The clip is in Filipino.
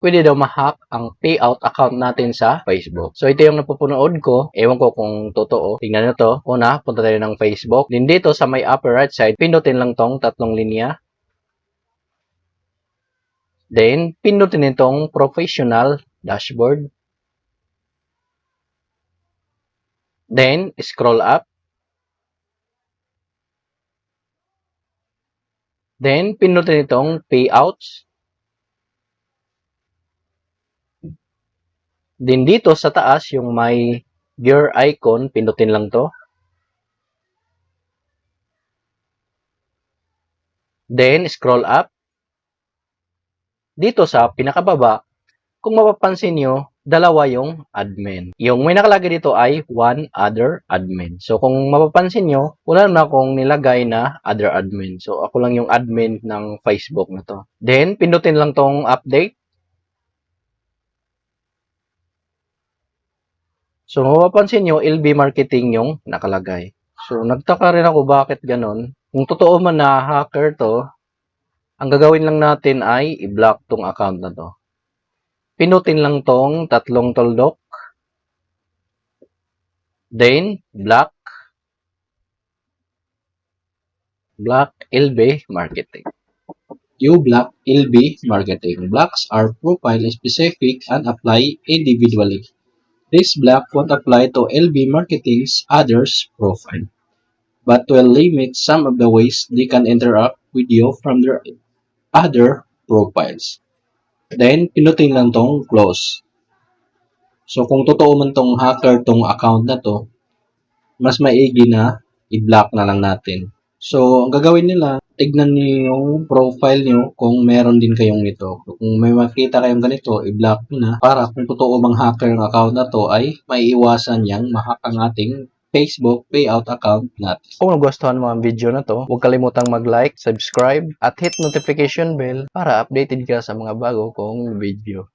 pwede daw ma-hack ang payout account natin sa Facebook. So, ito yung napupunood ko. Ewan ko kung totoo. Tingnan nyo to. Una, punta tayo ng Facebook. Then dito sa may upper right side, pindutin lang tong tatlong linya. Then, pindutin itong professional dashboard. Then, scroll up. Then, pindutin itong payouts. Then, dito sa taas, yung may gear icon, pindutin lang to. Then, scroll up. Dito sa pinakababa, kung mapapansin nyo, dalawa yung admin. Yung may nakalagay dito ay one other admin. So, kung mapapansin nyo, wala na akong nilagay na other admin. So, ako lang yung admin ng Facebook na to. Then, pindutin lang tong update. So, mapapansin nyo, LB Marketing yung nakalagay. So, nagtaka rin ako bakit ganon. Kung totoo man na hacker to, ang gagawin lang natin ay i-block tong account na to. Pinutin lang tong tatlong tuldok. Then, block LB Marketing. You block LB Marketing. Blocks are profile specific and apply individually. This block won't apply to LB Marketing's others profile, but will limit some of the ways they can interact with you from their other profiles. Then, pinutin lang tong close. So, kung totoo man tong hacker tong account na to, mas maigi na i-block na lang natin. So, ang gagawin nila, tignan niyo yung profile niyo kung meron din kayong nito. Kung may makita kayong ganito, i-block nyo na para kung totoo bang hacker ng account na to ay maiiwasan niyang ma-hack ang ating Facebook payout account natin. Kung nagustuhan mo ang video na to, huwag kalimutang mag-like, subscribe, at hit notification bell para updated ka sa mga bago kong video.